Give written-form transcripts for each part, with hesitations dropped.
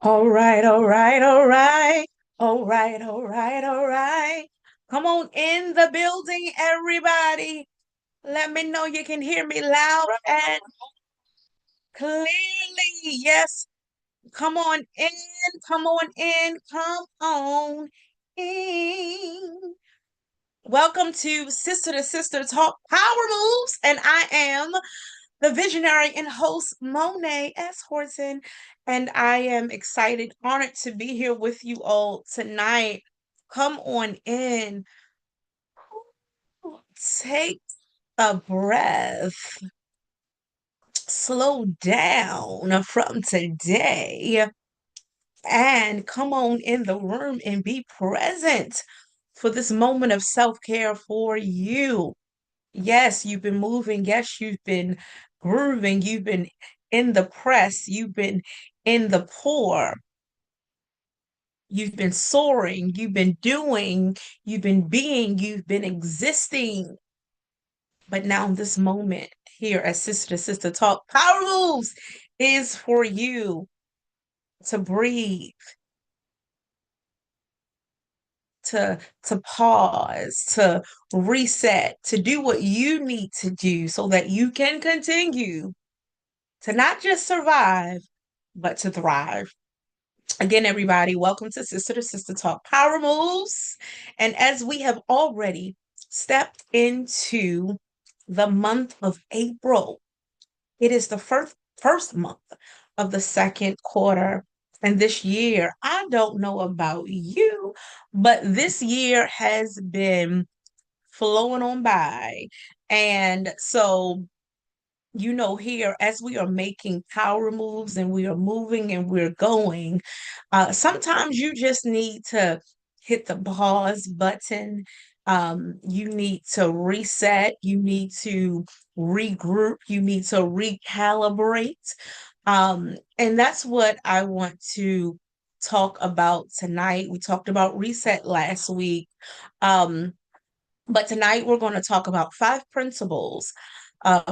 All right, all right, all right. All right, all right, all right. Come on in the building, everybody. Let me know you can hear me loud and clearly. Yes, come on in, come on in, come on in. Welcome to Sister Talk Power Moves, and I am the visionary and host Monet S. Horton, and I am excited, honored to be here with you all tonight. Come on in, take a breath, slow down from today, and come on in the room and be present for this moment of self care for you. Yes, you've been moving. Yes, you've been grooving. You've been in the press. You've been in the pour. You've been soaring. You've been doing. You've been being. You've been existing. But now, in this moment here at Sister to Sister Talk, Power Moves is for you to breathe, to pause, to reset, to do what you need to do so that you can continue to not just survive, but to thrive. Again, everybody, welcome to Sister Talk Power Moves. And as we have already stepped into the month of April, it is the first month of the second quarter. And this year, I don't know about you, but this year has been flowing on by. And so here as we are making power moves and we are moving and we're going, sometimes you just need to hit the pause button. You need to reset, you need to regroup, you need to recalibrate. And that's what I want to talk about tonight. We talked about reset last week. Um, but tonight we're going to talk about five principles to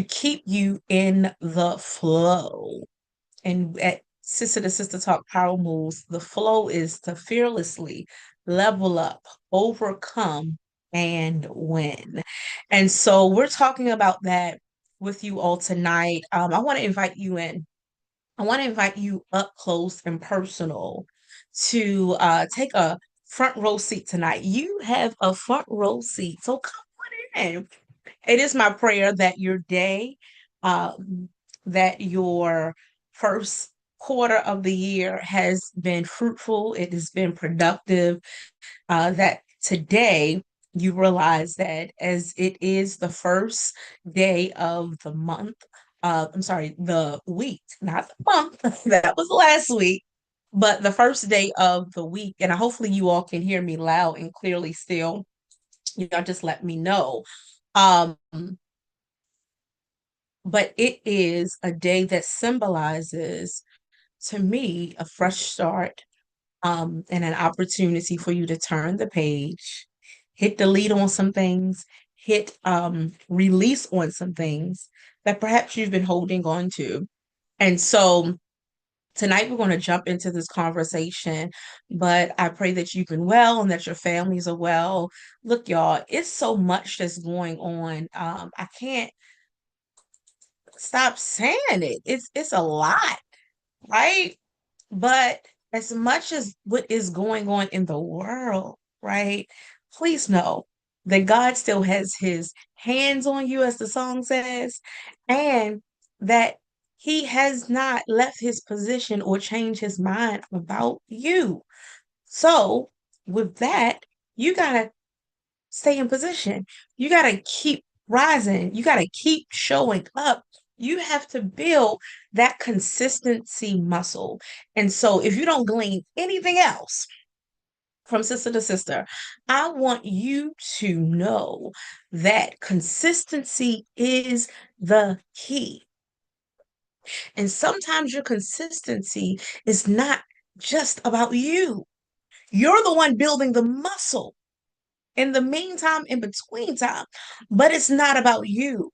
keep you in the flow. And at Sister to Sister Talk Power Moves, the flow is to fearlessly level up, overcome, and win. And so we're talking about that with you all tonight. I want to invite you in. I want to invite you up close and personal to take a front row seat tonight. You have a front row seat, so come on in. It is my prayer that your day, that your first quarter of the year has been fruitful, it has been productive, that today you realize that as it is the first day of the month, I'm sorry, the week, not the month, that was last week, but the first day of the week. And hopefully you all can hear me loud and clearly still. Y'all just let me know. Um, but it is a day that symbolizes to me a fresh start, and an opportunity for you to turn the page, hit delete on some things, hit release on some things that perhaps you've been holding on to. And so tonight we're going to jump into this conversation, but I pray that you've been well and that your families are well. Look, y'all, it's so much that's going on. I can't stop saying it. It's a lot, right? But as much as what is going on in the world, right? Please know that God still has his hands on you, as the song says, and that he has not left his position or changed his mind about you. So, with that, you got to stay in position. You got to keep rising. You got to keep showing up. You have to build that consistency muscle. And so, if you don't glean anything else from sister to sister, I want you to know that consistency is the key. And sometimes your consistency is not just about you, you're the one building the muscle in the meantime, in between time, but it's not about you.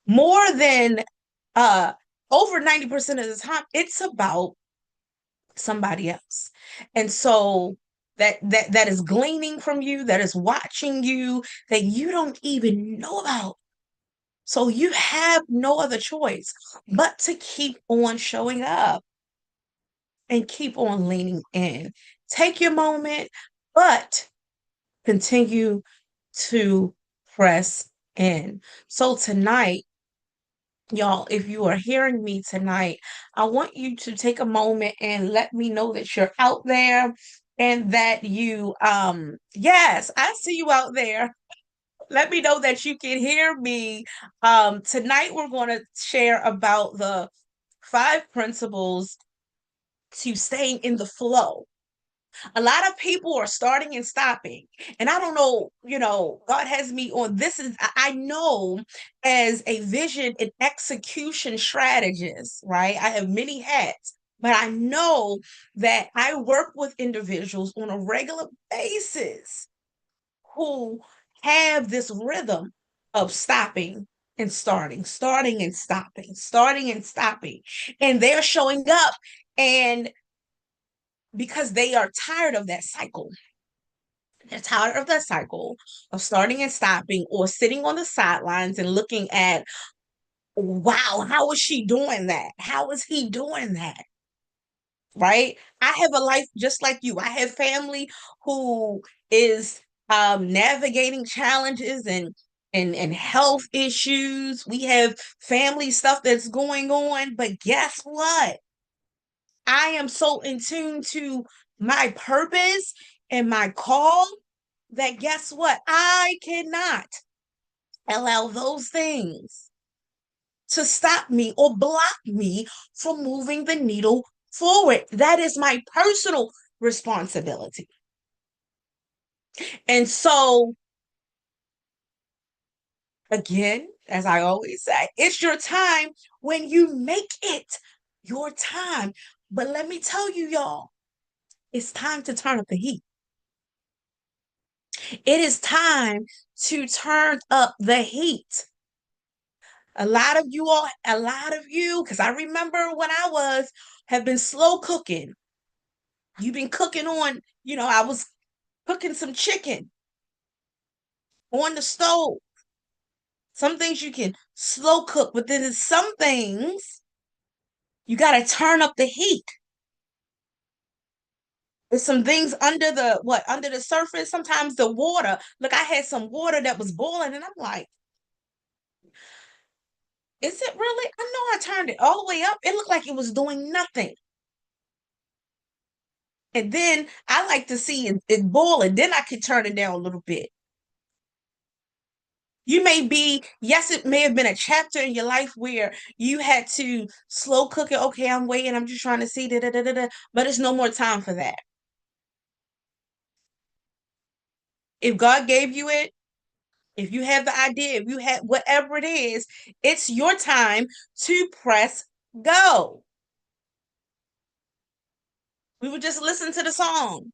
More than uh over 90% of the time it's about somebody else. And so that is gleaning from you, that is watching you, that you don't even know about. So you have no other choice but to keep on showing up and keep on leaning in. Take your moment, but continue to press in. So tonight, y'all, if you are hearing me tonight, I want you to take a moment and let me know that you're out there and that you yes, I see you out there. Let me know that you can hear me. Tonight we're going to share about the 5 principles to staying in the flow. A lot of people are starting and stopping, and I don't know, God has me on this. Is I know, as a vision and execution strategist, right? I have many hats, but I know that I work with individuals on a regular basis who have this rhythm of stopping and starting and stopping, starting and stopping, and they're showing up, and because they are tired of that cycle. They're tired of that cycle of starting and stopping or sitting on the sidelines and looking at, wow, how is she doing that? How is he doing that? Right? I have a life just like you. I have family who is navigating challenges and health issues. We have family stuff that's going on, but guess what? I am so in tune to my purpose and my call that guess what? I cannot allow those things to stop me or block me from moving the needle forward. That is my personal responsibility. And so, again, as I always say, it's your time when you make it your time. But let me tell you, y'all, it's time to turn up the heat. It is time to turn up the heat. A lot of you, because I remember when have been slow cooking. You've been cooking on, I was cooking some chicken on the stove. Some things you can slow cook, but then there's some things you got to turn up the heat. There's some things under the surface. Sometimes the water. Look, I had some water that was boiling, and I'm like, is it really? I know I turned it all the way up. It looked like it was doing nothing. And then I like to see it boil, and then I could turn it down a little bit. You may be, yes, it may have been a chapter in your life where you had to slow cook it. Okay, I'm waiting. I'm just trying to see, da, da, da, da, da. But it's no more time for that. If God gave you it, if you have the idea, if you have whatever it is, it's your time to press go. We would just listen to the song.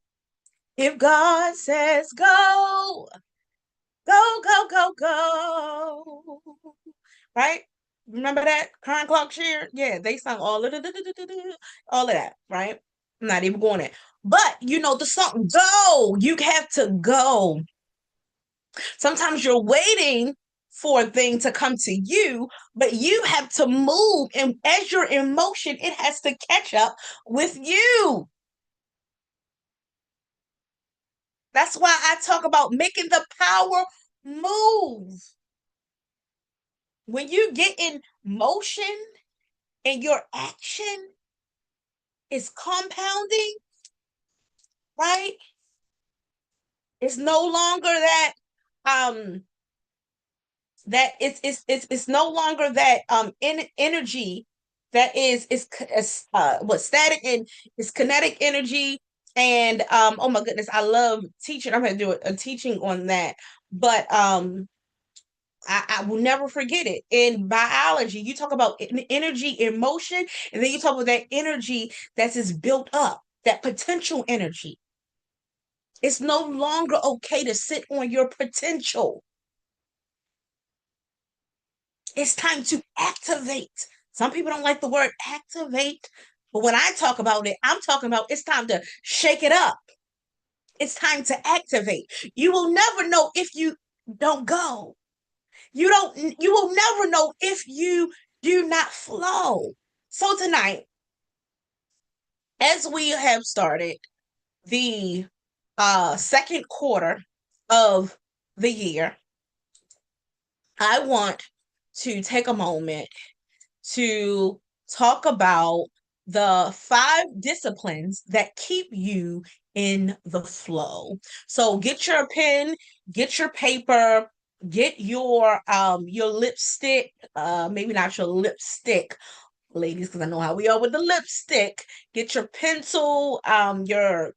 If God says go, go, go, go, go. Right? Remember that current clock share? Yeah, they sung all of that, right? I'm not even going there. But you know the song, go. You have to go. Sometimes you're waiting for a thing to come to you, but you have to move. And as you're in motion, it has to catch up with you. That's why I talk about making the power move. When you get in motion and your action is compounding, right? It's no longer um that it's no longer that energy that is what static, and it's kinetic energy. And oh my goodness, I love teaching. I'm gonna do a teaching on that. But I will never forget it. In biology, you talk about energy in motion, and then you talk about that energy that's is built up, that potential energy. It's no longer okay to sit on your potential. It's time to activate Some people don't like the word activate, but when I talk about it, I'm talking about it's time to shake it up. It's time to activate. You will never know if you don't go. You will never know if you do not flow. So tonight, as we have started the second quarter of the year, I want to take a moment to talk about the 5 disciplines that keep you in the flow. So get your pen, get your paper, get your lipstick, maybe not your lipstick, ladies, because I know how we are with the lipstick. Get your pencil, your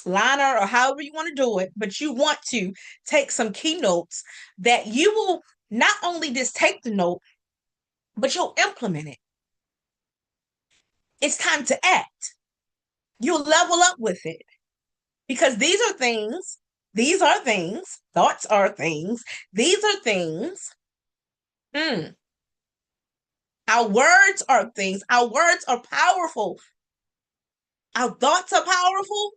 liner, or however you want to do it, but you want to take some keynotes that you will not only just take the note, but you'll implement it. It's time to act. You'll level up with it because these are things, thoughts are things, these are things. Mm, our words are things, our words are powerful, our thoughts are powerful.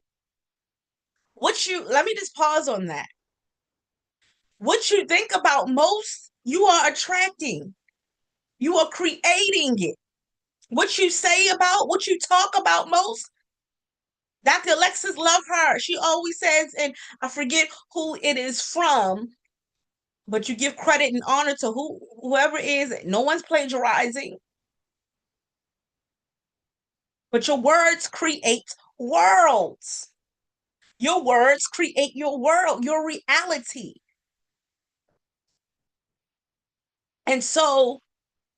Let me just pause on that. What you think about most, you are attracting, you are creating it. What you say about, what you talk about most, Dr. Alexis, love her. She always says, and I forget who it is from, but you give credit and honor to whoever it is. No one's plagiarizing, but your words create worlds. Your words create your world, your reality. And so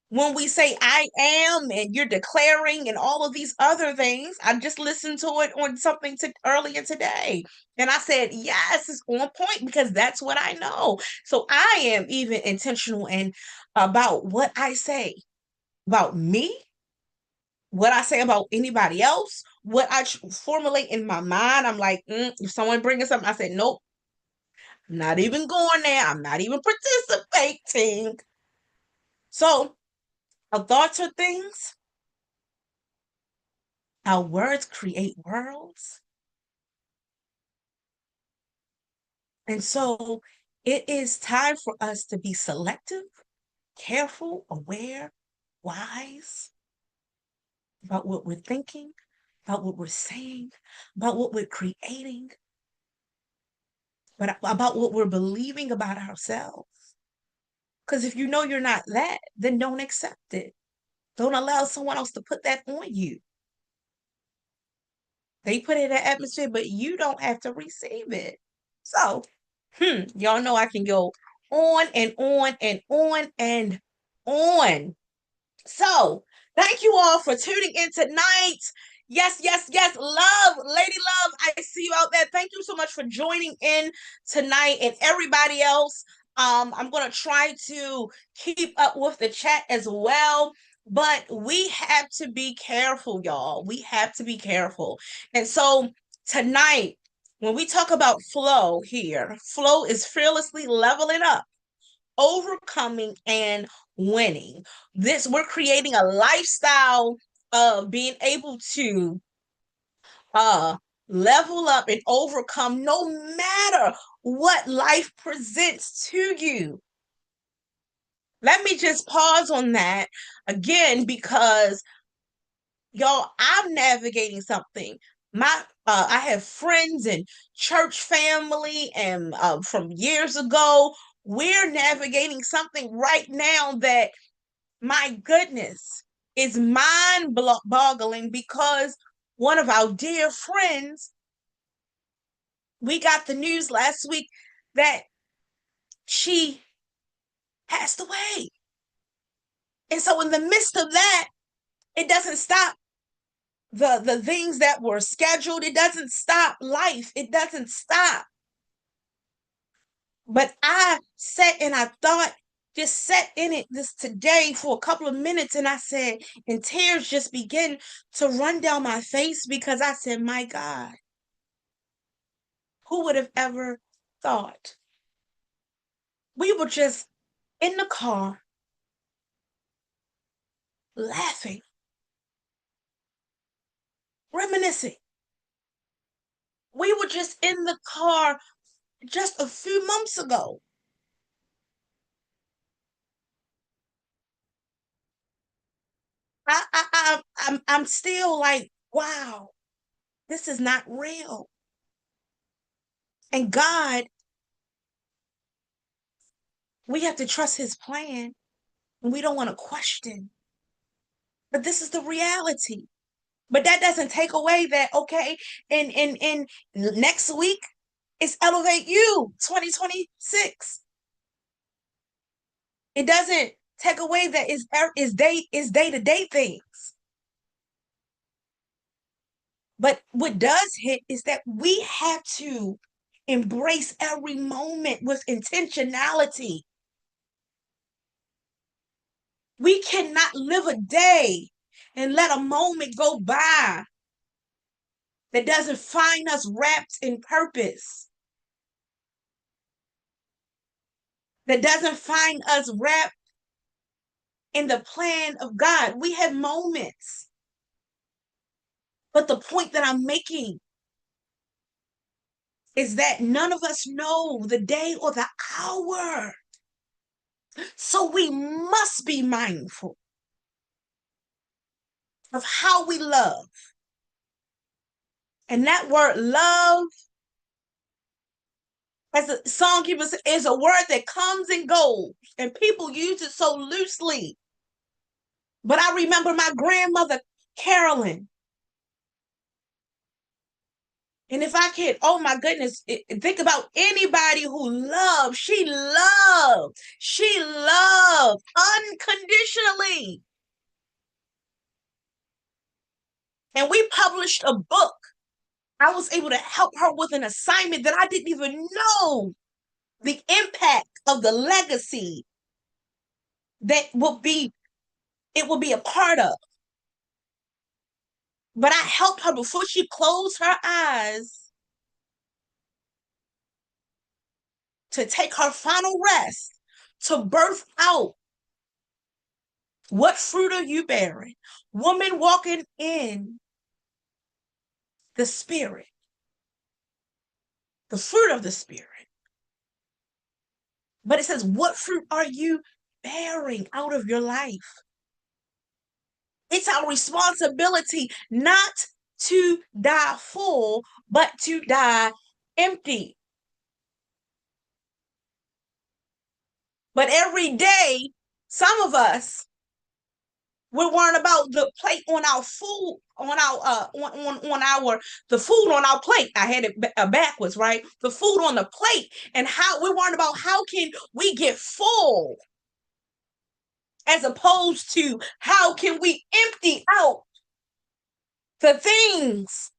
when we say I am and you're declaring and all of these other things, I just listened to it on something earlier today. And I said, yes, it's on point because that's what I know. So I am even intentional and about what I say about me, what I say about anybody else, what I formulate in my mind. I'm like, if someone brings something, I said, nope, I'm not even going there. I'm not even participating. So our thoughts are things. Our words create worlds. And so it is time for us to be selective, careful, aware, wise about what we're thinking, about what we're saying, about what we're creating, but about what we're believing about ourselves. Because if you know you're not that, then don't accept it. Don't allow someone else to put that on you. They put it in the atmosphere, but you don't have to receive it. So, y'all know I can go on and on and on and on. So, thank you all for tuning in tonight. Yes, yes, yes. Love, Lady Love, I see you out there. Thank you so much for joining in tonight and everybody else. I'm going to try to keep up with the chat as well. But we have to be careful, y'all. We have to be careful. And so tonight, when we talk about flow here, flow is fearlessly leveling up, overcoming, and winning. This, we're creating a lifestyle of being able to uh level up and overcome no matter what life presents to you. Let me just pause on that again because y'all, I'm navigating something. I have friends and church family and from years ago. We're navigating something right now that, my goodness, is mind boggling because one of our dear friends, we got the news last week that she passed away. And so in the midst of that, it doesn't stop the things that were scheduled. It doesn't stop life. It doesn't stop. But I sat and I thought, just sat in it this today for a couple of minutes, and I said, and tears just began to run down my face because I said, my God, who would have ever thought? We were just in the car laughing, reminiscing. We were just in the car just a few months ago. I'm still like, wow, this is not real. And God, we have to trust his plan and we don't want to question. But this is the reality. But that doesn't take away that, okay, in next week, it's Elevate You 2026. It doesn't take away that is day-to-day things. But what does hit is that we have to embrace every moment with intentionality. We cannot live a day and let a moment go by that doesn't find us wrapped in purpose, that doesn't find us wrapped in the plan of God. We have moments, but the point that I'm making is that none of us know the day or the hour. So we must be mindful of how we love. And that word love, as the songkeeper said, is a word that comes and goes, and people use it so loosely. But I remember my grandmother, Carolyn. And if I could, oh my goodness, think about anybody who loved, she loved unconditionally. And we published a book. I was able to help her with an assignment that I didn't even know the impact of the legacy that it will be a part of. But I helped her before she closed her eyes to take her final rest, to birth out what fruit are you bearing? Woman walking in the spirit, the fruit of the spirit. But it says, what fruit are you bearing out of your life? It's our responsibility not to die full, but to die empty. But every day, some of us, we're worrying about the plate on our food, on our the food on our plate. I had it backwards, right? The food on the plate, and how we're worrying about how can we get full, as opposed to how can we empty out the things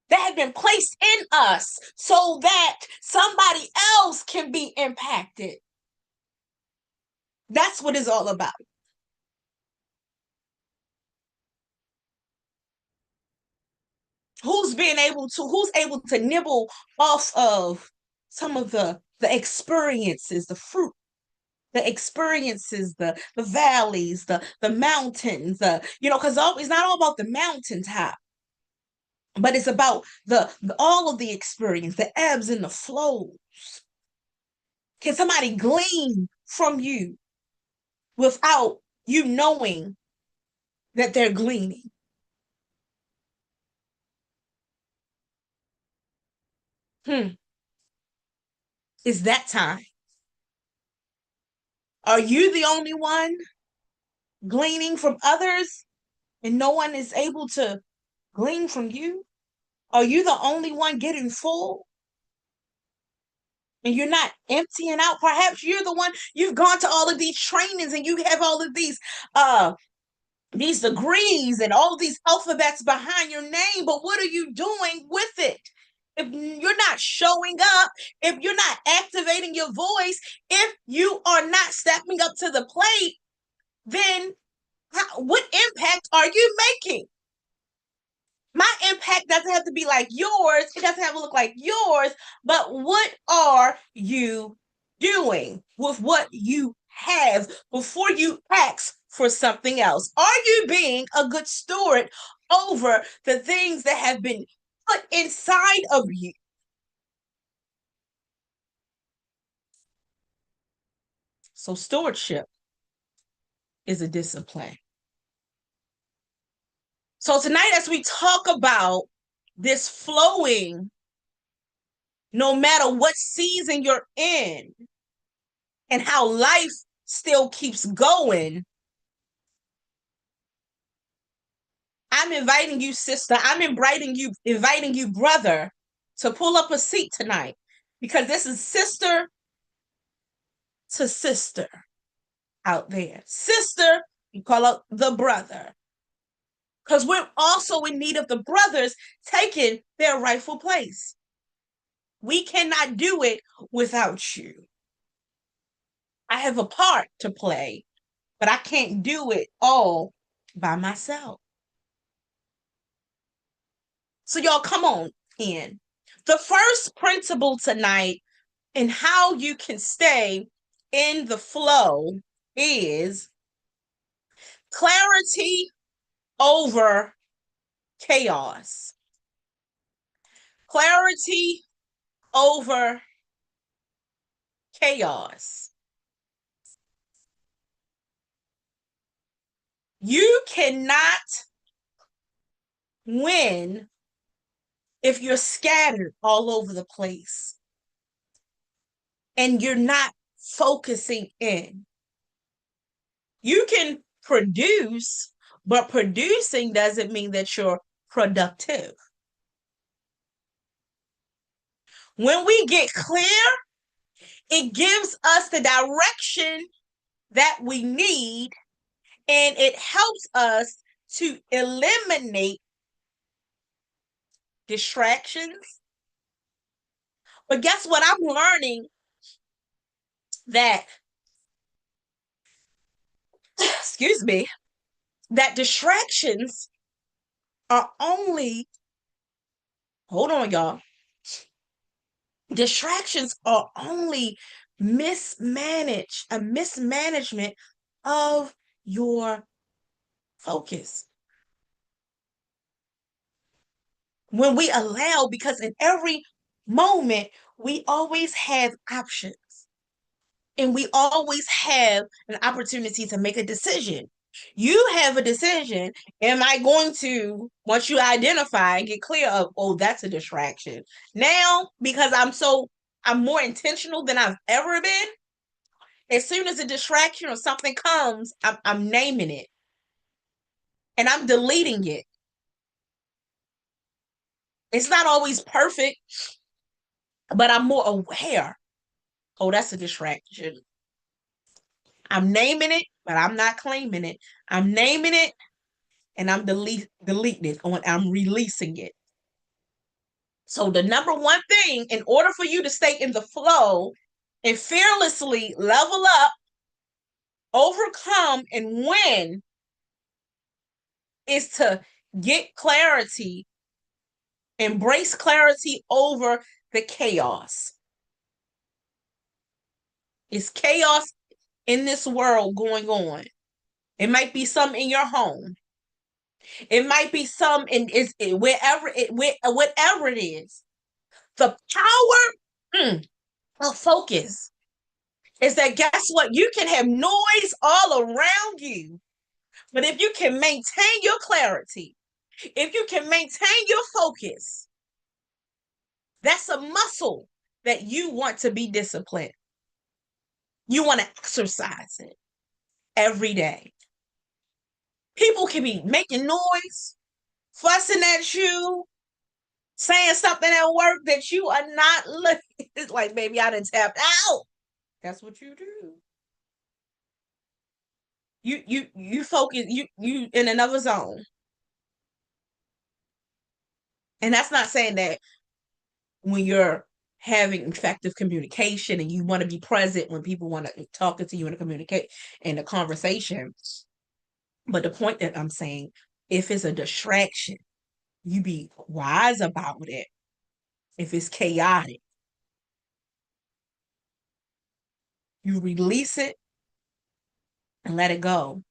that have been placed in us so that somebody else can be impacted. That's what it's all about. Who's able to nibble off of some of the experiences, the fruit, the experiences, the valleys, the mountains, because it's not all about the mountaintop, but it's about the all of the experience, the ebbs and the flows. Can somebody glean from you without you knowing that they're gleaning? Hmm. It's that time. Are you the only one gleaning from others and no one is able to glean from you? Are you the only one getting full and you're not emptying out? Perhaps you're the one, you've gone to all of these trainings and you have all of these degrees and all of these alphabets behind your name, but what are you doing with it? If you're not showing up, if you're not activating your voice, if you are not stepping up to the plate, then what impact are you making? My impact doesn't have to be like yours. It doesn't have to look like yours. But what are you doing with what you have before you ask for something else? Are you being a good steward over the things that have been put inside of you? So, stewardship is a discipline. So, tonight, as we talk about this flowing, no matter what season you're in, and how life still keeps going, I'm inviting you, sister. I'm inviting you, brother, to pull up a seat tonight, because this is sister to sister out there. Sister, you call up the brother, because we're also in need of the brothers taking their rightful place. We cannot do it without you. I have a part to play, but I can't do it all by myself. So, y'all, come on in. The first principle tonight in how you can stay in the flow is clarity over chaos. Clarity over chaos. You cannot win if you're scattered all over the place and you're not focusing in. You can produce, but producing doesn't mean that you're productive. When we get clear, it gives us the direction that we need, and it helps us to eliminate distractions. But guess what? I'm learning that, excuse me, that distractions are only, hold on, y'all. Distractions are only a mismanagement of your focus. When we allow, because in every moment, we always have options and we always have an opportunity to make a decision. You have a decision. Am I going to, once you identify and get clear of, oh, that's a distraction. Now, because I'm more intentional than I've ever been, as soon as a distraction or something comes, I'm naming it and I'm deleting it. It's not always perfect, but I'm more aware. Oh, that's a distraction. I'm naming it, but I'm not claiming it. I'm naming it and I'm deleting it, or I'm releasing it. So the number one thing, in order for you to stay in the flow and fearlessly level up, overcome, and win, is to get clarity, embrace clarity over the chaos. It's chaos in this world going on. It might be some in your home. It might be some in whatever it is. The power of focus is that, guess what? You can have noise all around you, but if you can maintain your clarity, if you can maintain your focus, that's a muscle that you want to be disciplined. You want to exercise it every day. People can be making noise, fussing at you, saying something at work that you are not looking. It's like, baby, I done tapped out. That's what you do. You focus, you in another zone. And that's not saying that when you're having effective communication and you want to be present when people want to talk to you and communicate in a conversation. But the point that I'm saying, if it's a distraction, you be wise about it. If it's chaotic, you release it and let it go.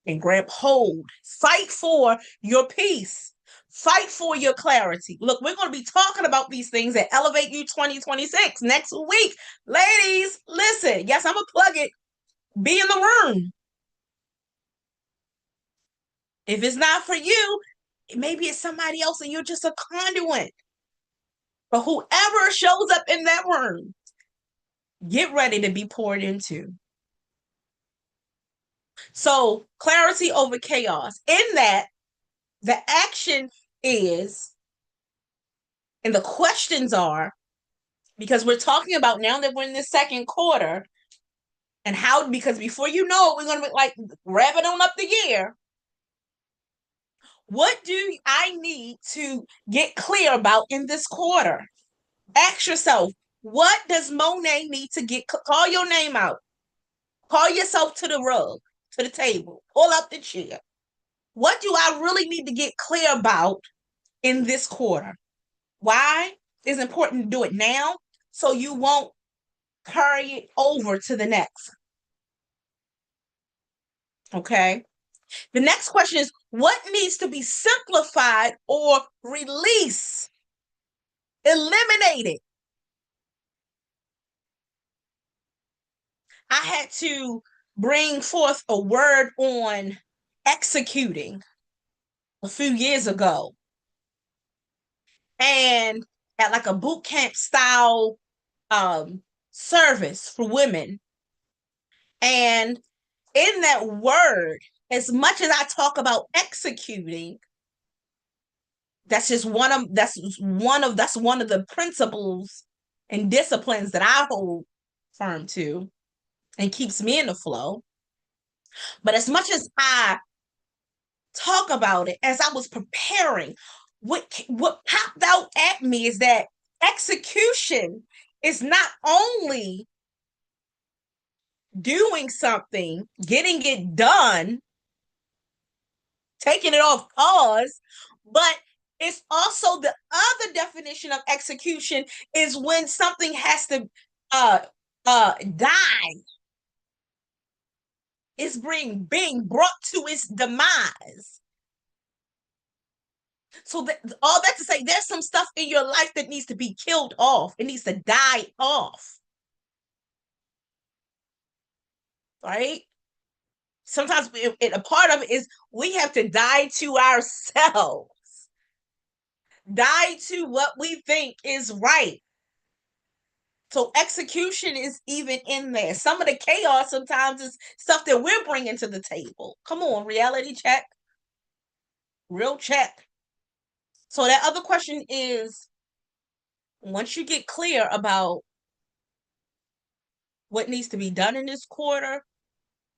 and grab hold. Fight for your peace. Fight for your clarity. Look, we're going to be talking about these things at Elevate You 2026 next week. Ladies, listen. Yes, I'm going to plug it. Be in the room. If it's not for you, maybe it's somebody else and you're just a conduit. But whoever shows up in that room, get ready to be poured into. So, clarity over chaos. In that, the action is, and the questions are, because we're talking about now that we're in the second quarter, and how, because before you know it, we're going to be like wrapping on up the year. What do I need to get clear about in this quarter? Ask yourself, what does Mone't need to get? Call your name out. Call yourself to the rug, to the table. Pull up the chair. What do I really need to get clear about in this quarter? Why? It's important to do it now so you won't carry it over to the next. Okay. The next question is, what needs to be simplified or released? Eliminated. I had to bring forth a word on executing a few years ago. And at like a boot camp style service for women. And in that word, as much as I talk about executing, that's one of the principles and disciplines that I hold firm to and keeps me in the flow. But as much as I talk about it, as I was preparing, what popped out at me is that execution is not only doing something, getting it done, taking it off pause, but it's also the other definition of execution is when something has to die. It's being brought to its demise. So all that to say, there's some stuff in your life that needs to be killed off. It needs to die off. Right? Sometimes a part of it is we have to die to ourselves. Die to what we think is right. So execution is even in there. Some of the chaos sometimes is stuff that we're bringing to the table. Come on, reality check. Real check. So that other question is, once you get clear about what needs to be done in this quarter,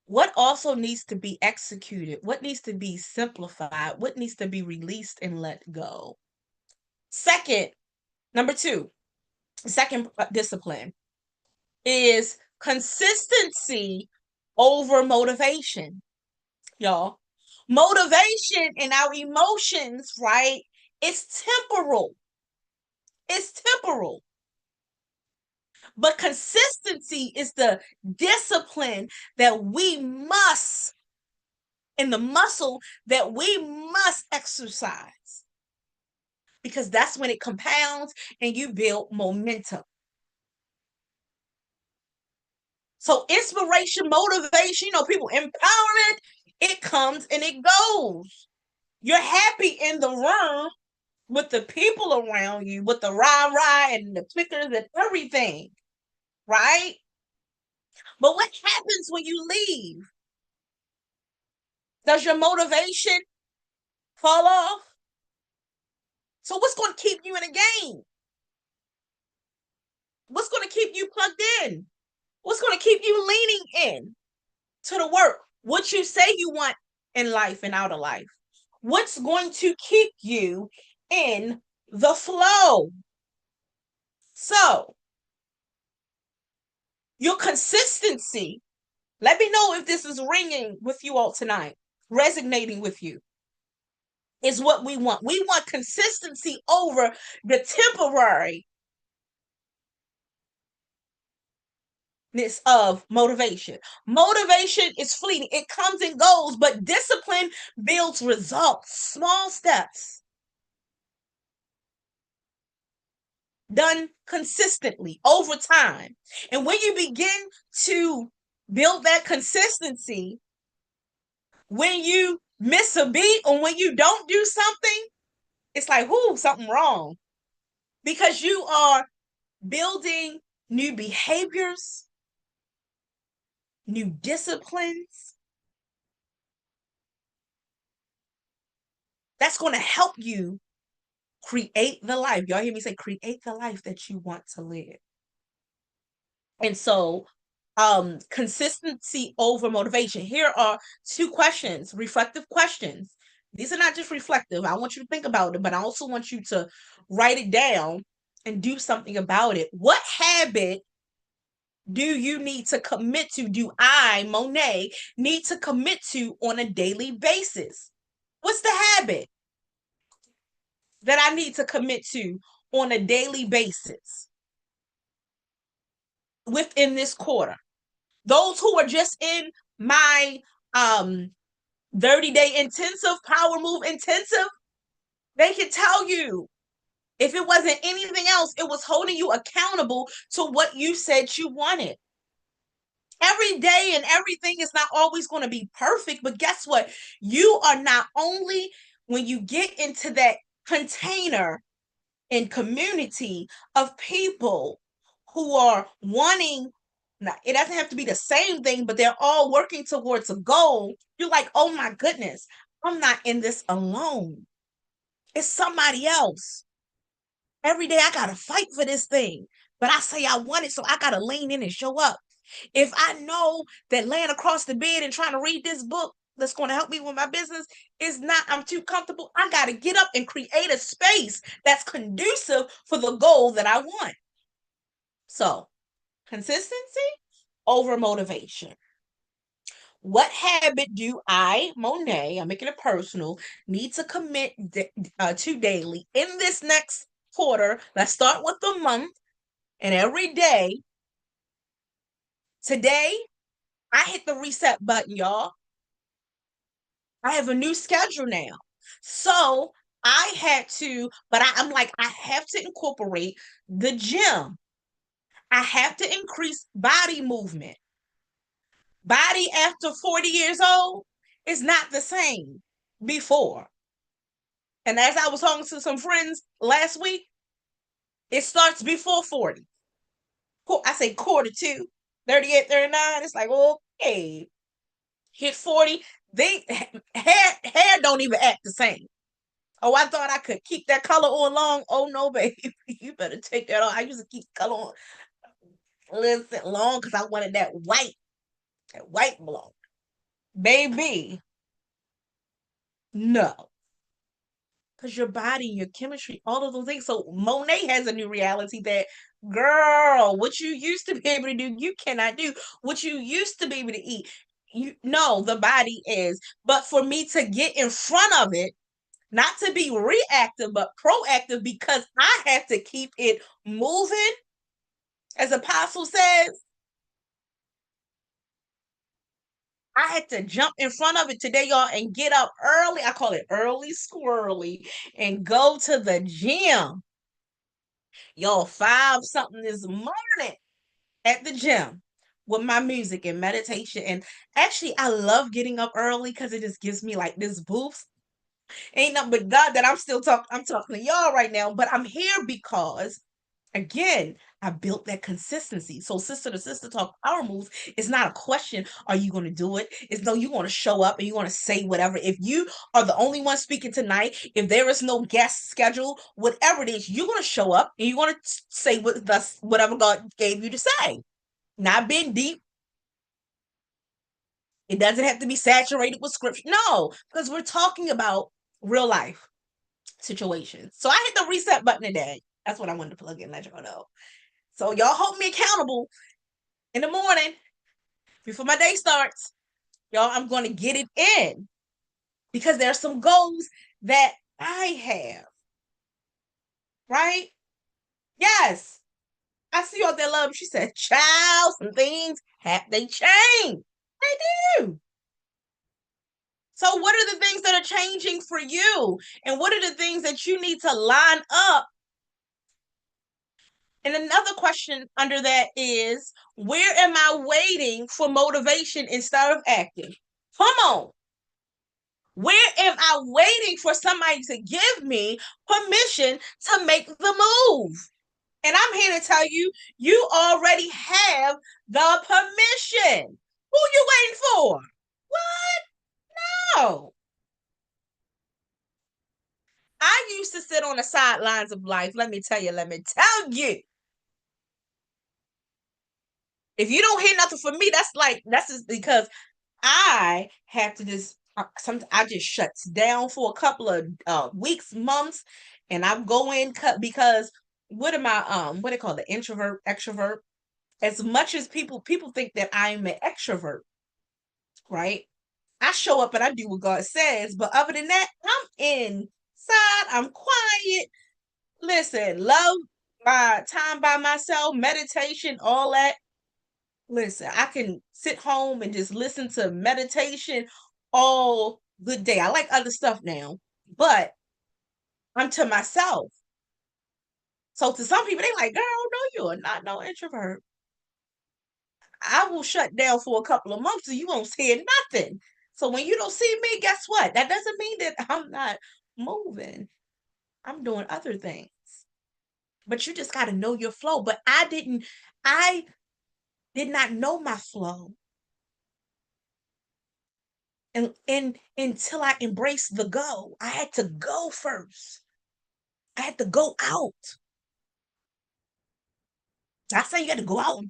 what also needs to be executed? What needs to be simplified? What needs to be released and let go? Number two, second discipline is consistency over motivation, y'all. Motivation and our emotions, right? It's temporal. It's temporal. But consistency is the discipline that we must, and the muscle that we must exercise. Because that's when it compounds and you build momentum. So inspiration, motivation, people, empowerment, it comes and it goes. You're happy in the room with the people around you, with the rah-rah and the clickers and everything, right? But what happens when you leave? Does your motivation fall off? So what's going to keep you in a game? What's going to keep you plugged in? What's going to keep you leaning in to the work? What you say you want in life and out of life? What's going to keep you in the flow? So, your consistency, let me know if this is ringing with you all tonight, resonating with you, is what we want. We want consistency over the temporary of motivation. Motivation is fleeting, it comes and goes, but discipline builds results. Small steps done consistently over time. And when you begin to build that consistency, when you miss a beat or when you don't do something, it's like, whoo, something wrong. Because you are building new behaviors, new disciplines, that's going to help you create the life. Y'all hear me say, create the life that you want to live. And so, consistency over motivation. Here are two questions, reflective questions. These are not just reflective. I want you to think about it, but I also want you to write it down and do something about it. What habit do you need to commit to? Do I, Monet, need to commit to on a daily basis? What's the habit that I need to commit to on a daily basis within this quarter? Those who are just in my 30-day intensive, power move intensive, they can tell you, if it wasn't anything else, it was holding you accountable to what you said you wanted. Every day and everything is not always going to be perfect, but guess what? You are not only, when you get into that container and community of people who are wanting, now, it doesn't have to be the same thing, but they're all working towards a goal. You're like, oh my goodness, I'm not in this alone. It's somebody else. Every day I got to fight for this thing, but I say I want it, so I got to lean in and show up. If I know that laying across the bed and trying to read this book that's going to help me with my business is not, I'm too comfortable, I got to get up and create a space that's conducive for the goal that I want. So, consistency over motivation. What habit do I, Monet, I'm making it personal, need to commit to daily in this next quarter? Let's start with the month. And every day, today, I hit the reset button, y'all. I have a new schedule now. So I had to, but I'm like, I have to incorporate the gym. I have to increase body movement. Body after 40 years old is not the same before. And as I was talking to some friends last week, it starts before 40. I say quarter two, 38, 39. It's like, okay, hit 40. They hair don't even act the same. Oh, I thought I could keep that color on long. Oh no, baby. You better take that off. I used to keep color on listen long because I wanted that white blonde. Baby, no. Because your body, your chemistry, all of those things. So Monet has a new reality that, girl, what you used to be able to do, you cannot do. What you used to be able to eat, you no, the body is. But for me to get in front of it, not to be reactive, but proactive, because I have to keep it moving, as Apostle says. I had to jump in front of it today, y'all, and get up early. I call it early squirrely and go to the gym. Y'all, 5 something this morning at the gym with my music and meditation. And actually, I love getting up early because it just gives me like this boost. Ain't nothing but God that I'm talking to y'all right now, but I'm here because, again, I built that consistency. So sister to sister talk power moves. It's not a question, are you going to do it? It's no, you want to show up and you want to say whatever. If you are the only one speaking tonight, if there is no guest schedule, whatever it is, you're going to show up and you're going to say whatever God gave you to say. Not being deep. It doesn't have to be saturated with scripture. No, because we're talking about real life situations. So I hit the reset button today. That's what I wanted to plug in, let y'all know. So y'all hold me accountable in the morning before my day starts. Y'all, I'm going to get it in because there are some goals that I have, right? Yes. I see you out there love. She said, child, some things have they change. They do. So what are the things that are changing for you? And what are the things that you need to line up? And another question under that is, where am I waiting for motivation instead of acting? Come on. Where am I waiting for somebody to give me permission to make the move? And I'm here to tell you, you already have the permission. Who you waiting for? What? No. I used to sit on the sidelines of life. Let me tell you, let me tell you. If you don't hear nothing from me, that's just because I have to just I just shuts down for a couple of weeks, months, and I go in cut because what am I what they call the introvert, extrovert? As much as people think that I'm an extrovert, right? I show up and I do what God says, but other than that, I'm inside, I'm quiet. Listen, love my time by myself, meditation, all that. Listen, I can sit home and just listen to meditation all good day. I like other stuff now, but I'm to myself. So to some people, they like, girl, no, you are not no introvert. I will shut down for a couple of months and you won't hear nothing. So when you don't see me, guess what? That doesn't mean that I'm not moving. I'm doing other things. But you just got to know your flow. But I did not know my flow. And until I embraced the go, I had to go first. I had to go out. I say you got to go out and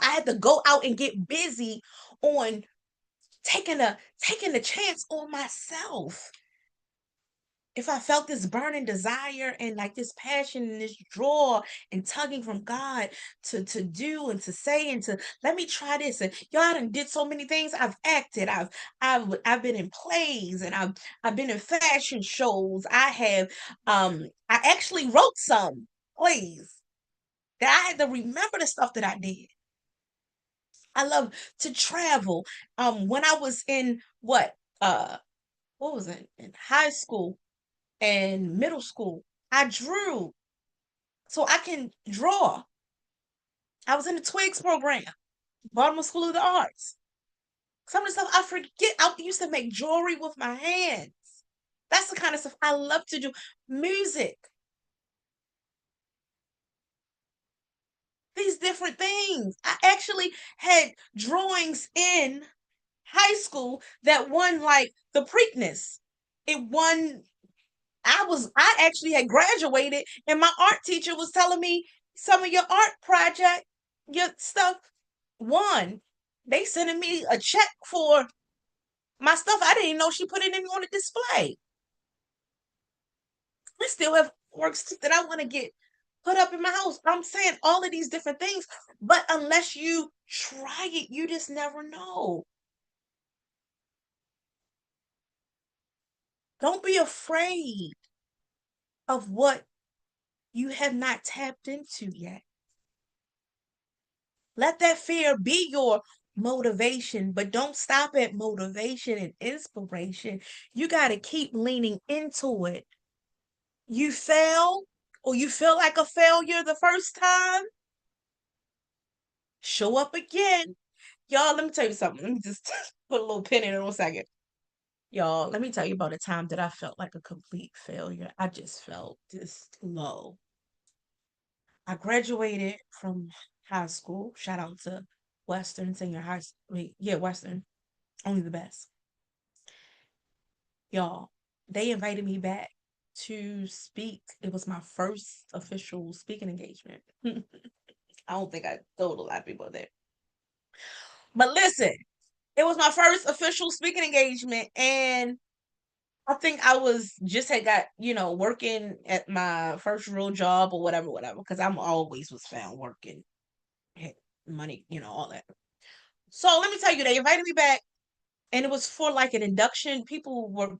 I had to go out and get busy on taking a chance on myself. If I felt this burning desire and like this passion and this draw and tugging from God to do and to say and to let me try this and y'all done did so many things. I've acted, I've been in plays and I've been in fashion shows. I actually wrote some plays that I had to remember the stuff that I did. I love to travel. When I was in what was it in high school and middle school, I drew so I can draw. I was in the Twigs program, Baltimore School of the Arts. Some of the stuff I forget. I used to make jewelry with my hands. That's the kind of stuff I love to do. Music, these different things. I actually had drawings in high school that won like the Preakness. It won I actually had graduated and my art teacher was telling me some of your art project, your stuff won. They sending me a check for my stuff. I didn't even know she put it in on a display. I still have works that I want to get put up in my house. I'm saying all of these different things, but unless you try it, you just never know. Don't be afraid of what you have not tapped into yet. Let that fear be your motivation, but don't stop at motivation and inspiration. You got to keep leaning into it. You fail or you feel like a failure the first time, show up again. Y'all, let me tell you something. Let me just put a little pin in it for a second. Y'all, let me tell you about a time that I felt like a complete failure. I just felt just low. I graduated from high school. Shout out to Western Senior High School. Yeah, Western. Only the best. Y'all, they invited me back to speak. It was my first official speaking engagement. I don't think I told a lot of people there. But listen, it was my first official speaking engagement. And I think I was just had got, working at my first real job or whatever, because I'm always was found working, had money, all that. So let me tell you, they invited me back and it was for like an induction. People were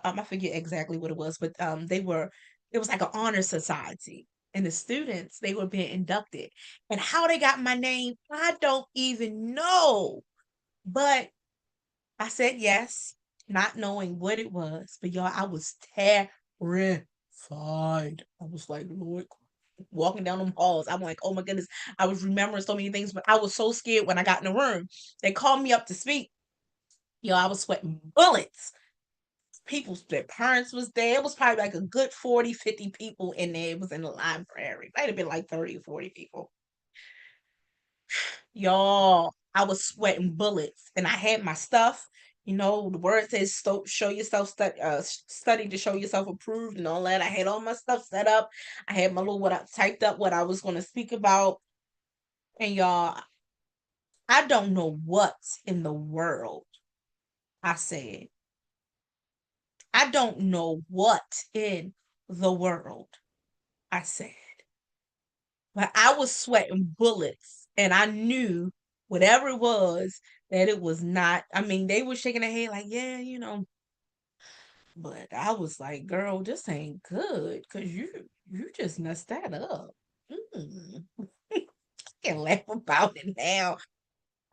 I forget exactly what it was, but it was like an honor society. and the students, they were being inducted. And how they got my name, I don't even know. But I said yes, not knowing what it was. But y'all, I was terrified. I was like, Lord, walking down them halls. I'm like, oh my goodness. I was remembering so many things, but I was so scared when I got in the room. They called me up to speak. Yo, I was sweating bullets. People, their parents was there. It was probably like a good 40, 50 people in there. It was in the library. Might have been like 30 or 40 people. Y'all, I was sweating bullets and I had my stuff. You know, the word says show yourself study to show yourself approved and all that. I had all my stuff set up. I had my little what I typed up what I was going to speak about. And y'all, I don't know what in the world I said. I don't know what in the world I said. But I was sweating bullets and I knew whatever it was that it was not. I mean, they were shaking their head like, yeah, but I was like, girl, this ain't good because you just messed that up. Mm. I can laugh about it now.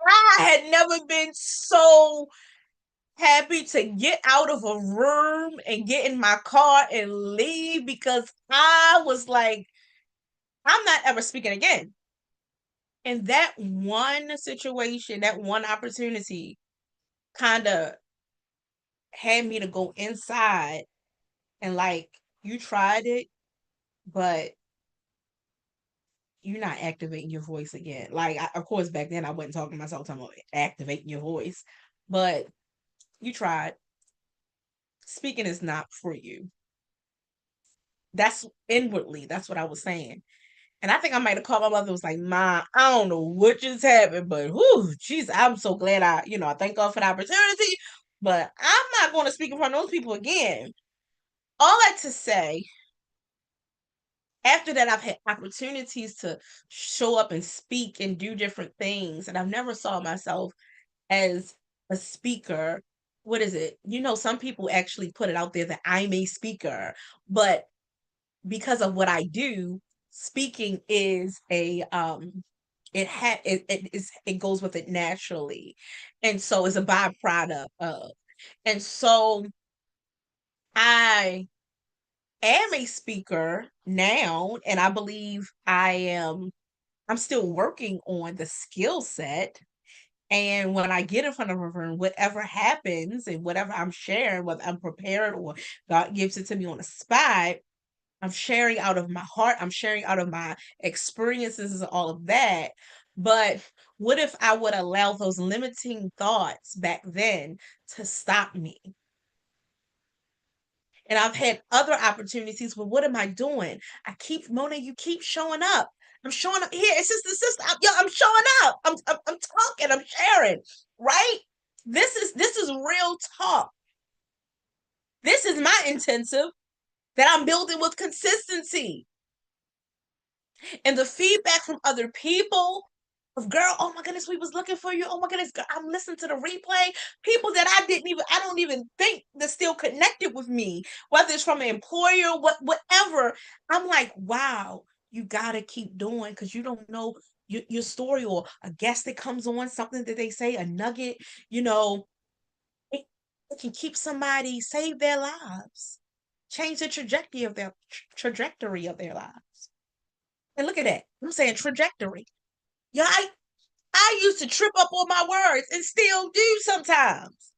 I had never been so happy to get out of a room and get in my car and leave because I was like, I'm not ever speaking again. And that one situation, that one opportunity kind of had me to go inside and like, you tried it, but you're not activating your voice again. Like, of course, back then I wasn't talking to myself, talking about activating your voice, but you tried. Speaking is not for you. That's inwardly, that's what I was saying. And I think I might have called my mother, was like, Ma, I don't know what just happened, but whew, jeez, I'm so glad I thank God for the opportunity, but I'm not going to speak in front of those people again. All that to say, after that, I've had opportunities to show up and speak and do different things, and I've never saw myself as a speaker. What is it? Some people actually put it out there that I'm a speaker, but because of what I do, speaking is it goes with it naturally. And so it's a byproduct of. And so I am a speaker now, and I believe I'm still working on the skill set. And when I get in front of a room, whatever happens and whatever I'm sharing, whether I'm prepared or God gives it to me on the spot, I'm sharing out of my heart. I'm sharing out of my experiences and all of that. But what if I would allow those limiting thoughts back then to stop me? And I've had other opportunities, but what am I doing? Mona, you keep showing up. I'm showing up here. It's just the system. I'm showing up. I'm talking. I'm sharing. Right? This is real talk. This is my intensive that I'm building with consistency. And the feedback from other people of, girl, oh my goodness, we was looking for you. Oh my goodness, girl, I'm listening to the replay. People that I don't even think that still connected with me, whether it's from an employer, whatever. I'm like, wow, you gotta keep doing because you don't know your story, or a guest that comes on, something that they say, a nugget, you know, it, it can keep somebody, save their lives, change the trajectory of their lives. And look at that. I'm saying trajectory. Yeah, I used to trip up on my words and still do sometimes.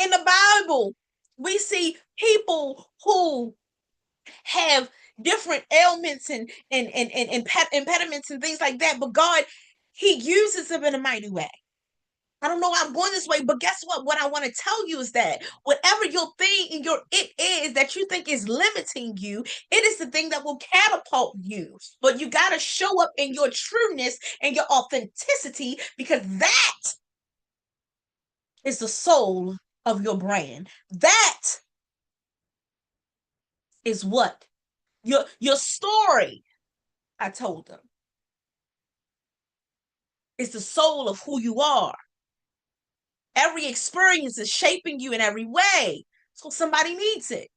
In the Bible, we see people who have different ailments and impediments and things like that, but God, He uses them in a mighty way. I don't know why I'm going this way, but guess what? What I want to tell you is that whatever your thing and your it is that you think is limiting you, it is the thing that will catapult you. But you got to show up in your trueness and your authenticity, because that is the soul of your brand. That is what your story, I told them, is the soul of who you are. Every experience is shaping you in every way. So somebody needs it.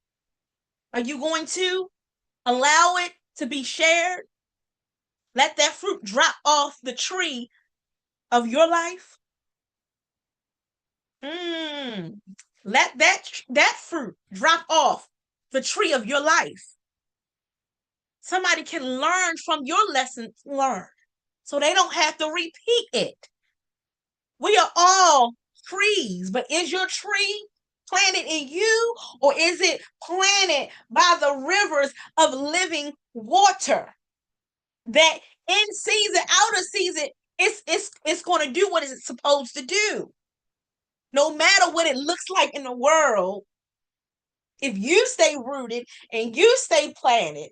Are you going to allow it to be shared? Let that fruit drop off the tree of your life. Let that fruit drop off the tree of your life. Somebody can learn from your lessons learned, so they don't have to repeat it. We are all trees, but is your tree planted in you, or is it planted by the rivers of living water that in season, out of season, it's going to do what it's supposed to do? No matter what it looks like in the world, if you stay rooted and you stay planted,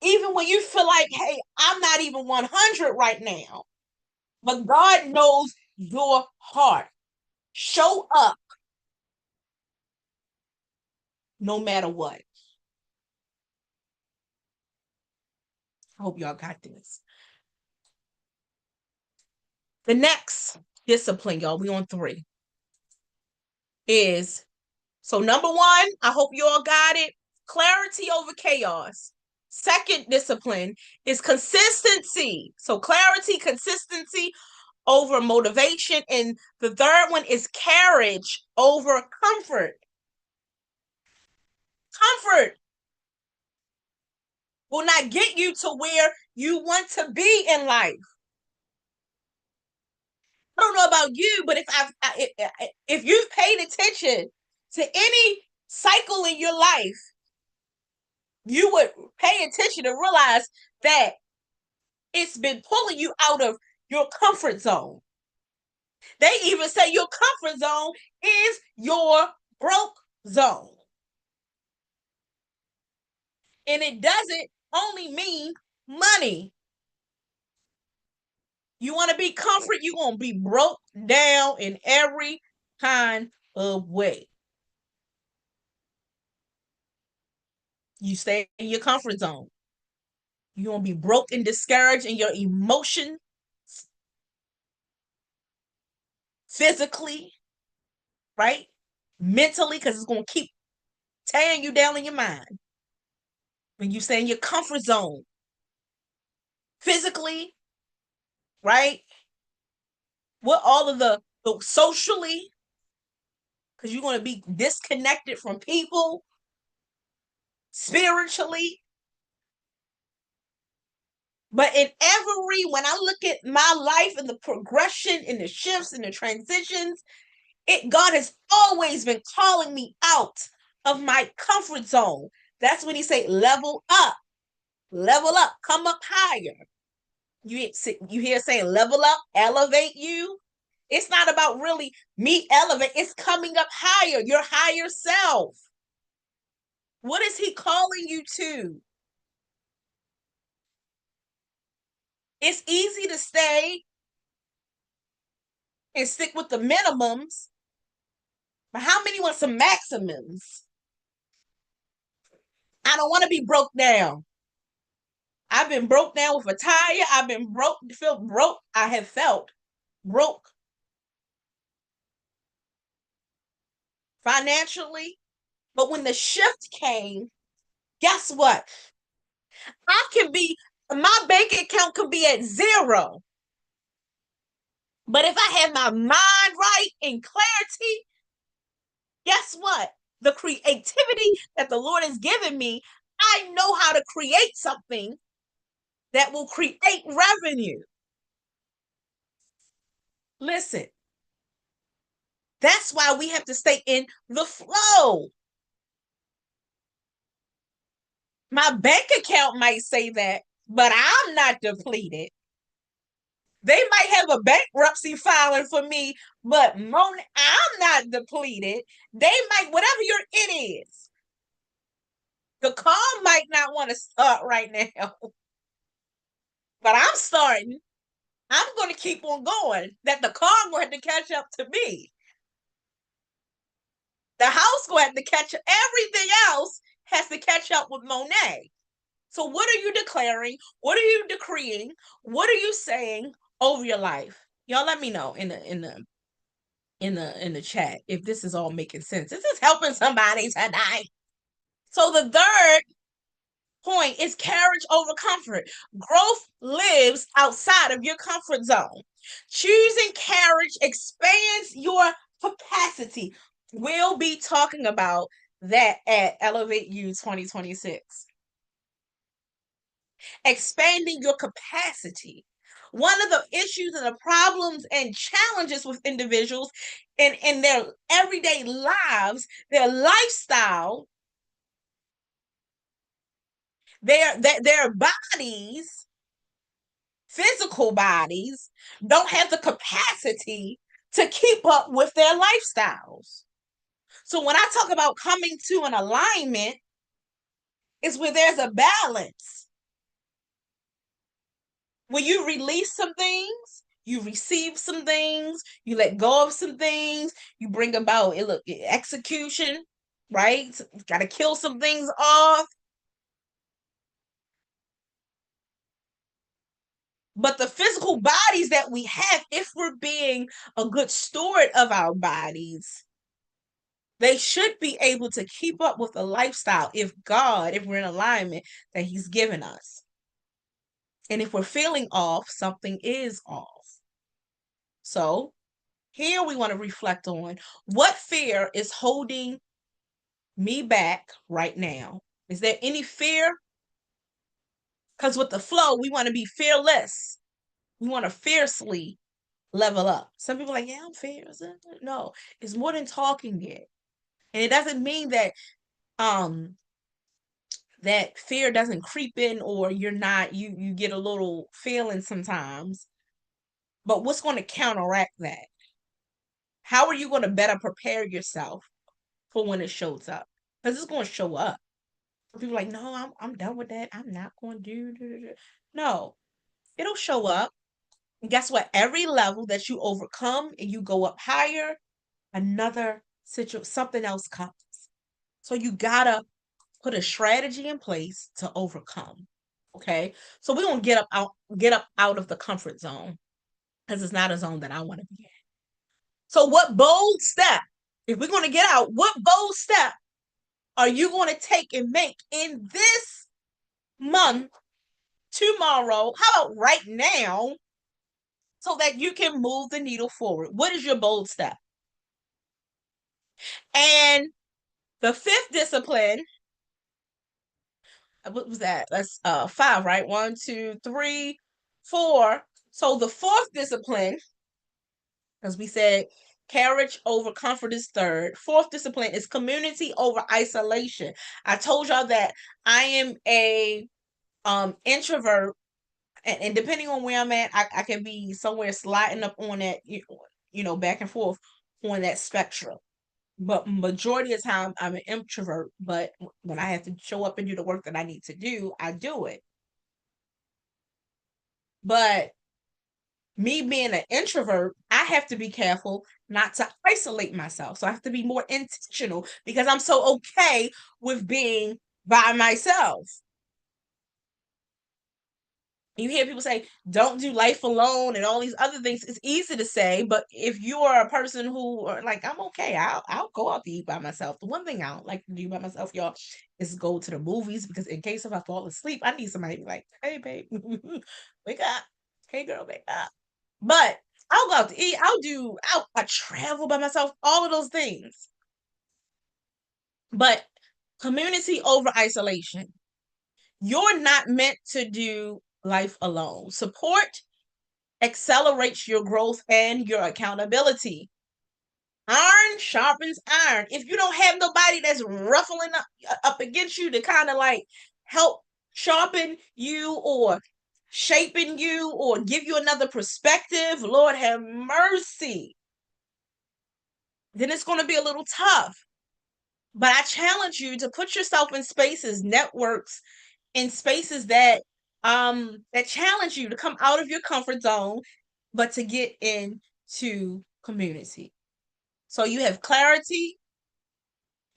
even when you feel like, hey, I'm not even 100 right now, but God knows your heart. Show up no matter what. I hope y'all got this. The next discipline, y'all, we on 3, is, so number 1, I hope you all got it, clarity over chaos. Second discipline is consistency. So clarity, consistency over motivation. And the third one is courage over comfort. Comfort will not get you to where you want to be in life. I don't know about you, but if you've paid attention to any cycle in your life, you would pay attention and realize that it's been pulling you out of your comfort zone. They even say your comfort zone is your broke zone. And it doesn't only mean money. You want to be comfort, you're going to be broke down in every kind of way. You stay in your comfort zone. You're going to be broke and discouraged in your emotions, physically, right? Mentally, because it's going to keep tearing you down in your mind. When you stay in your comfort zone, physically, right? What all of the socially, because you're going to be disconnected from people, spiritually. But when I look at my life and the progression and the shifts and the transitions, God has always been calling me out of my comfort zone. That's when he say, level up, come up higher. You hear saying level up, elevate you. It's not about really me elevate. It's coming up higher, your higher self. What is he calling you to? It's easy to stay and stick with the minimums, but how many want some maximums? I don't want to be broke down. I've been broke down with a tire. I've been felt broke. I have felt broke financially. But when the shift came, guess what? My bank account could be at 0. But if I have my mind right and clarity, guess what? The creativity that the Lord has given me, I know how to create something that will create revenue. Listen, that's why we have to stay in the flow. My bank account might say that, but I'm not depleted. They might have a bankruptcy filing for me, but Mone't, I'm not depleted. They might, whatever it is. The car might not want to start right now, but I'm starting. I'm going to keep on going. That the car going to have to catch up to me. The house going to have to catch up. Everything else has to catch up with Mone't. So what are you declaring? What are you decreeing? What are you saying over your life? Y'all let me know in the chat if this is all making sense. This is helping somebody tonight. So the third point is courage over comfort. Growth lives outside of your comfort zone. Choosing courage expands your capacity. We'll be talking about that at Elevate You 2026. Expanding your capacity. One of the issues and the problems and challenges with individuals in their everyday lives, their lifestyle, their bodies, physical bodies, don't have the capacity to keep up with their lifestyles. So when I talk about coming to an alignment, it's where there's a balance. When you release some things, you receive some things, you let go of some things, you bring about it. Look, execution, right? Got to kill some things off. But the physical bodies that we have, if we're being a good steward of our bodies, they should be able to keep up with the lifestyle if we're in alignment that He's given us. And if we're feeling off, something is off. So here we want to reflect on what fear is holding me back right now. Is there any fear? Because with the flow, we want to be fearless. We want to fiercely level up. Some people are like, yeah, I'm fierce. No, it's more than talking it. And it doesn't mean um that fear doesn't creep in or you're not you get a little feeling sometimes. But what's going to counteract that? How are you going to better prepare yourself for when it shows up? Because it's going to show up. People are like, no, I'm done with that. I'm not going to do. No, it'll show up. And guess what? Every level that you overcome and you go up higher, another situation, something else comes. So you gotta put a strategy in place to overcome. Okay, so we're gonna get up out of the comfort zone because it's not a zone that I want to be in. So, what bold step? If we're gonna get out, what bold step are you going to take and make in this month, tomorrow? How about right now, so that you can move the needle forward? What is your bold step? And the fifth discipline, what was that? That's five, right? One, two, three, four. So the fourth discipline, as we said, courage over comfort is third. Fourth discipline is community over isolation. I told y'all that I am a introvert, and depending on where I'm at, I can be somewhere sliding up on that, back and forth on that spectrum. But majority of the time, I'm an introvert. But when I have to show up and do the work that I need to do, I do it. But me being an introvert, I have to be careful not to isolate myself. So I have to be more intentional because I'm so okay with being by myself. You hear people say, don't do life alone and all these other things. It's easy to say, but if you're a person who are like, I'm okay, I'll go out to eat by myself. The one thing I don't like to do by myself, y'all, is go to the movies because in case if I fall asleep, I need somebody to be like, hey babe, wake up. Hey girl, wake up. But I'll go out to eat, I travel by myself, all of those things. But community over isolation. You're not meant to do life alone. Support accelerates your growth and your accountability. Iron sharpens iron. If you don't have nobody that's ruffling up against you to kind of like help sharpen you or shaping you or give you another perspective, Lord have mercy, then it's going to be a little tough. But I challenge you to put yourself in spaces, networks, in spaces that challenge you to come out of your comfort zone, but to get into community. So you have clarity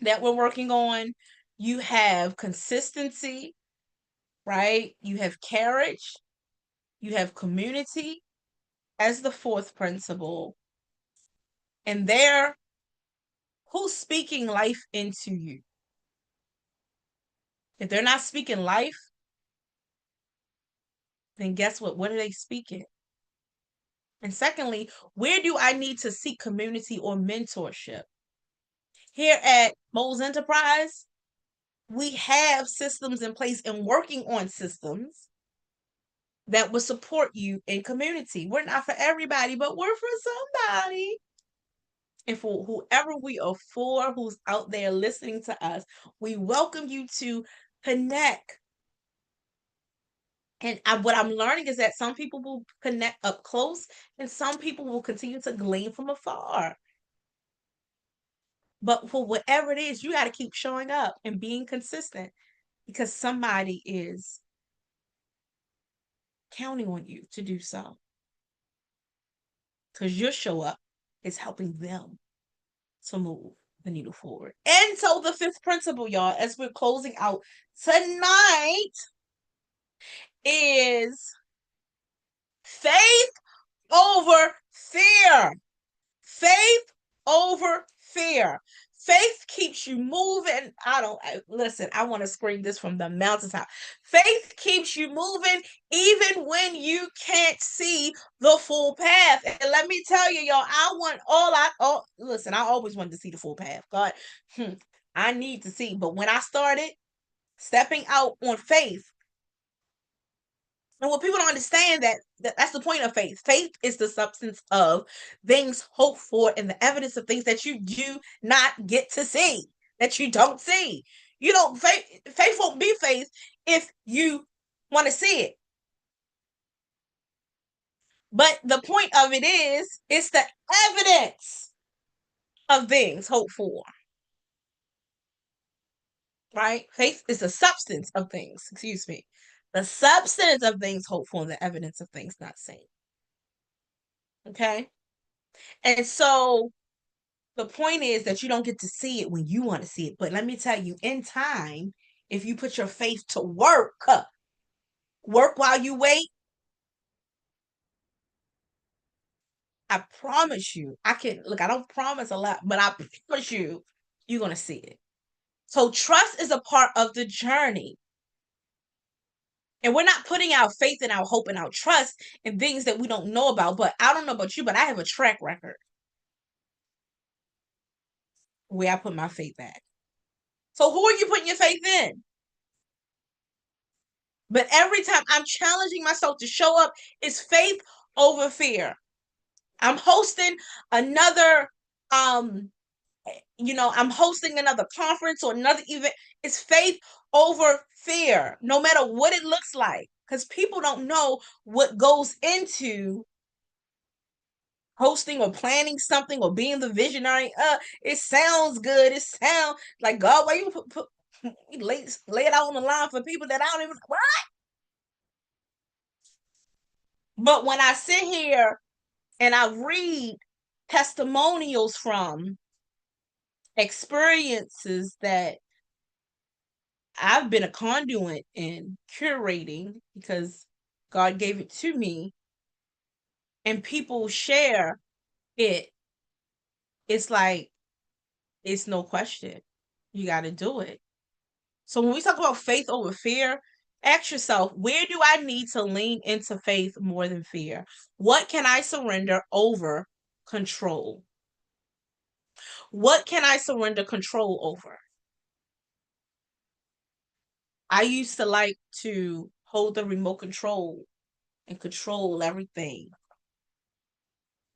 that we're working on. You have consistency, right? You have courage. You have community as the fourth principle. And there, who's speaking life into you? If they're not speaking life, then guess what? What are they speaking? And secondly, where do I need to seek community or mentorship? Here at Mo's Enterprise, we have systems in place and working on systems that will support you in community. We're not for everybody, but we're for somebody. And for whoever we are for, who's out there listening to us, we welcome you to connect. And what I'm learning is that some people will connect up close and some people will continue to glean from afar. But for whatever it is, you got to keep showing up and being consistent because somebody is counting on you to do so. Because your show up is helping them to move the needle forward. And so the fifth principle, y'all, as we're closing out tonight, is faith over fear. Faith over fear. Faith keeps you moving. Listen, I want to scream this from the mountaintop. Faith keeps you moving even when you can't see the full path. And let me tell you, y'all, listen, I always wanted to see the full path. God, I need to see. But when I started stepping out on faith, and what people don't understand that's the point of faith. Faith is the substance of things hoped for and the evidence of things that you do not get to see, that you don't see. You don't faith won't be faith if you want to see it. But the point of it is, it's the evidence of things hoped for. Right? Faith is the substance of things, excuse me. The substance of things hoped for and the evidence of things not seen. Okay? And so the point is that you don't get to see it when you want to see it. But let me tell you, in time, if you put your faith to work while you wait, I promise you, I don't promise a lot, but I promise you, you're going to see it. So trust is a part of the journey. And we're not putting our faith and our hope and our trust in things that we don't know about. But I don't know about you, but I have a track record where I put my faith at. So who are you putting your faith in? But every time I'm challenging myself to show up, it's faith over fear. I'm hosting another I'm hosting another conference or another event. It's faith over fear, no matter what it looks like. Because people don't know what goes into hosting or planning something or being the visionary. It sounds good. It sounds like God, why you lay it out on the line for people that I don't even what? But when I sit here and I read testimonials from experiences that I've been a conduit in curating because God gave it to me, and people share it, it's like, it's no question. You got to do it. So when we talk about faith over fear, ask yourself, where do I need to lean into faith more than fear? What can I surrender over control? What can I surrender control over? I used to like to hold the remote control and control everything.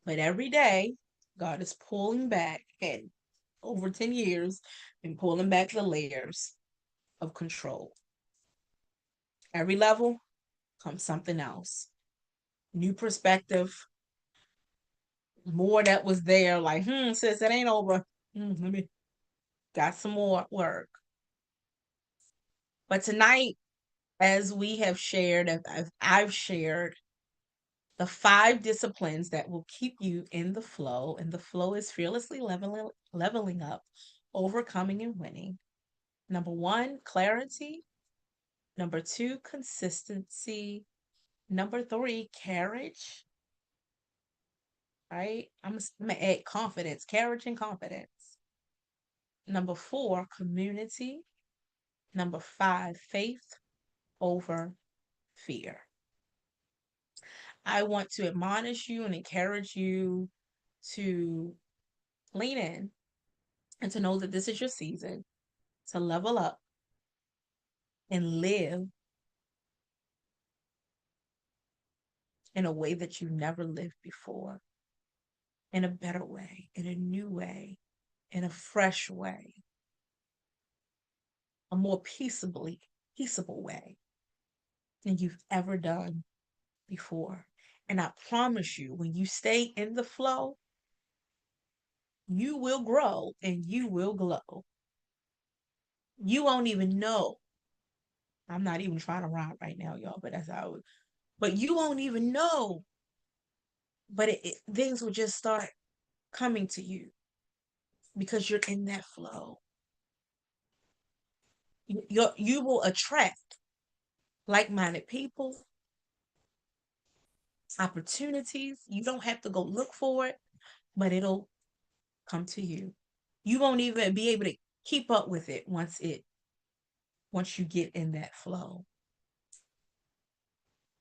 But every day, God is pulling back, and over 10 years, been pulling back the layers of control. Every level comes something else. New perspective, more that was there, like, sis, it ain't over. Let me got some more work. But tonight, as we have shared, as I've shared, the 5 disciplines that will keep you in the flow, and the flow is fearlessly leveling up, overcoming and winning. Number 1, clarity. Number 2, consistency. Number 3, courage. Right? I'm gonna add confidence, courage and confidence. Number 4, community. Number five, faith over fear. I want to admonish you and encourage you to lean in and to know that this is your season to level up and live in a way that you never lived before, in a better way, in a new way, in a fresh way, a more peaceable way than you've ever done before. And I promise you, when you stay in the flow, you will grow and you will glow. You won't even know. I'm not even trying to rhyme right now, y'all, but that's how but you won't even know. But things will just start coming to you because you're in that flow. You will attract like-minded people, opportunities. You don't have to go look for it, but it'll come to you. You won't even be able to keep up with it once you get in that flow.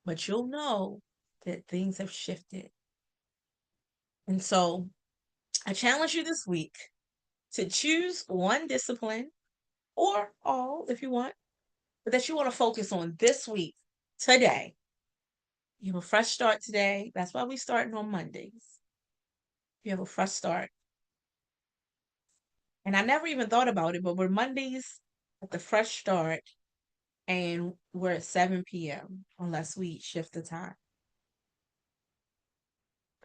But you'll know that things have shifted. And so I challenge you this week to choose one discipline or all if you want, but that you want to focus on this week, today. You have a fresh start today. That's why we starting on Mondays. You have a fresh start. And I never even thought about it, but we're Mondays at the fresh start and we're at 7 p.m. unless we shift the time.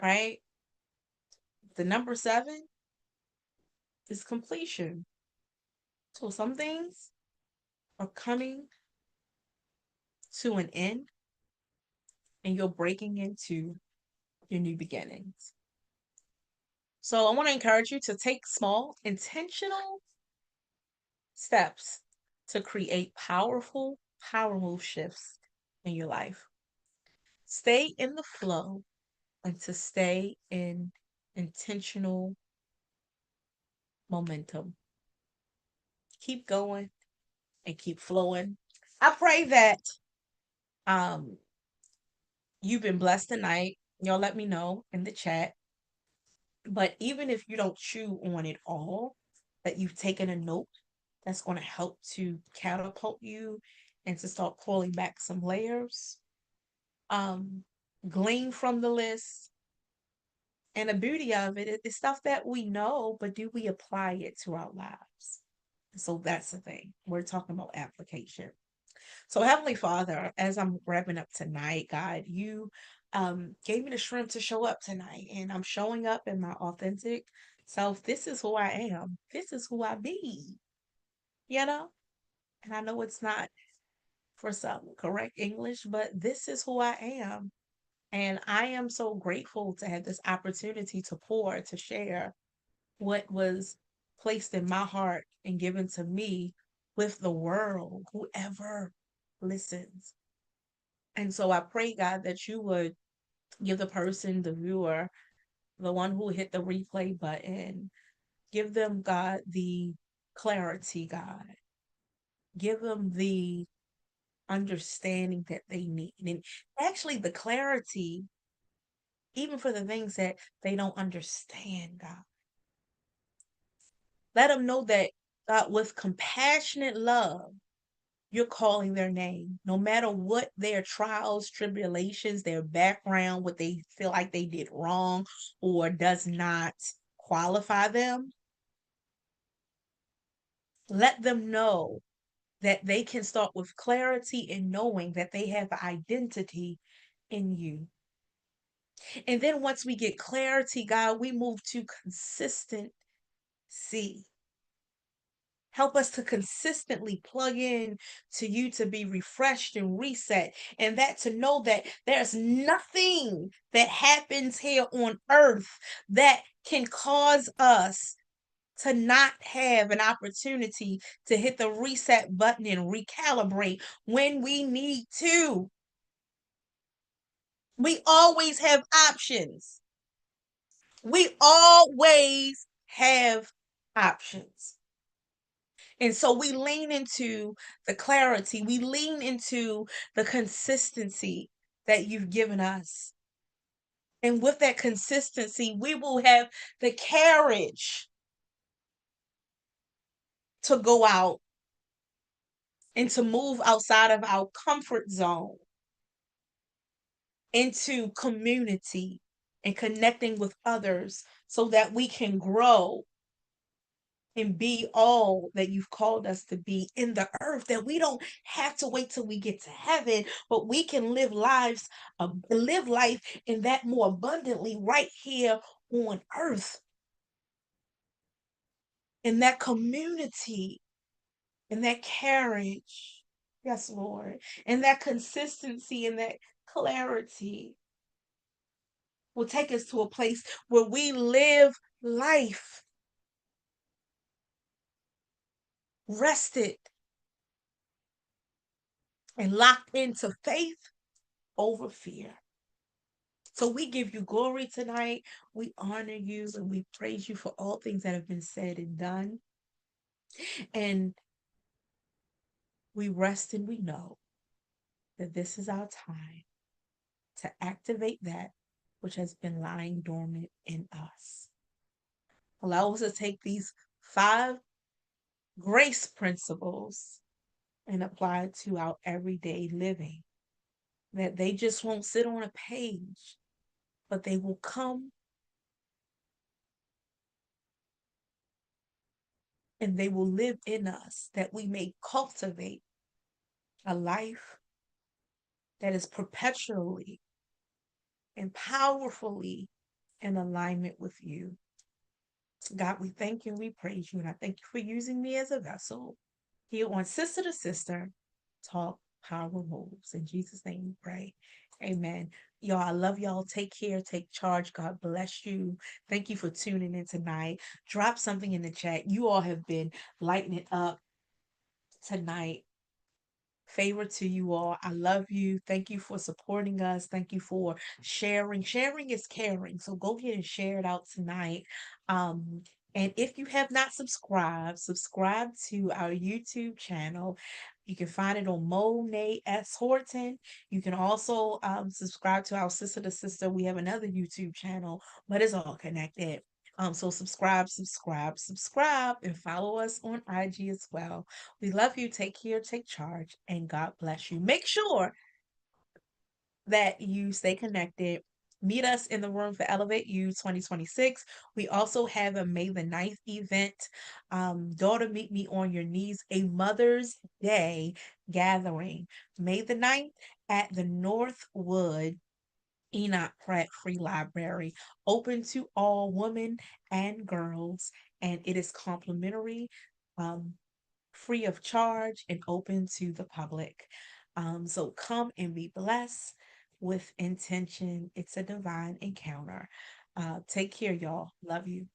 Right? The number seven is completion. So some things are coming to an end and you're breaking into your new beginnings. So I want to encourage you to take small, intentional steps to create powerful power move shifts in your life. Stay in the flow and to stay in intentional momentum. Keep going and keep flowing. I pray that um you've been blessed tonight. Y'all let me know in the chat. But even if you don't chew on it all, that you've taken a note that's going to help to catapult you and to start pulling back some layers. Glean from the list. And the beauty of it is stuff that we know, but do we apply it to our lives? So that's the thing. We're talking about application. So Heavenly Father, as I'm wrapping up tonight, God, you gave me the strength to show up tonight, and I'm showing up in my authentic self. This is who I am. This is who I be. You know, and I know it's not for some correct English, but this is who I am. And I am so grateful to have this opportunity to pour, to share what was placed in my heart and given to me with the world, whoever listens. And so I pray, God, that you would give the person, the viewer, the one who hit the replay button, give them, God, the clarity, God. Give them the understanding that they need. And actually, the clarity, even for the things that they don't understand, God. Let them know that, God, with compassionate love, you're calling their name. No matter what their trials, tribulations, their background, what they feel like they did wrong or does not qualify them, let them know that they can start with clarity in knowing that they have identity in you. And then once we get clarity, God, we move to consistency. Help us to consistently plug in to you to be refreshed and reset, and that to know that there's nothing that happens here on earth that can cause us to not have an opportunity to hit the reset button and recalibrate when we need to. We always have options. We always have options. And so we lean into the clarity, we lean into the consistency that you've given us. And with that consistency, we will have the courage to go out and to move outside of our comfort zone into community and connecting with others so that we can grow and be all that you've called us to be in the earth, that we don't have to wait till we get to heaven, but we can live life in that more abundantly right here on earth, in that community, in that carriage. Yes, Lord. And that consistency and that clarity will take us to a place where we live life rested and locked into faith over fear. So we give you glory tonight. We honor you and we praise you for all things that have been said and done. And we rest and we know that this is our time to activate that which has been lying dormant in us. Allow us to take these 5 grace principles and apply it to our everyday living. That they just won't sit on a page, but they will come and they will live in us, that we may cultivate a life that is perpetually and powerfully in alignment with you. God, we thank you and we praise you. And I thank you for using me as a vessel here on Sister to Sister Talk Power Moves. In Jesus' name we pray. Amen. Y'all, I love y'all. Take care. Take charge. God bless you. Thank you for tuning in tonight. Drop something in the chat. You all have been lighting it up tonight. Favor to you all. I love you. Thank you for supporting us. Thank you for sharing. Sharing is caring. So go ahead and share it out tonight. Um, and if you have not subscribed, subscribe to our YouTube channel. You can find it on Mone't S. Horton. You can also subscribe to our Sister to Sister. We have another YouTube channel, but it's all connected. So subscribe, and follow us on IG as well. We love you. Take care, take charge, and God bless you. Make sure that you stay connected. Meet us in the room for Elevate You 2026. We also have a May the 9th event. Daughter, meet me on your knees, a Mother's Day gathering. May the 9th at the Northwood Enoch Pratt Free Library, open to all women and girls, and it is complimentary. Um, Free of charge and open to the public. So come and be blessed with intention. It's a divine encounter. Take care, y'all. Love you.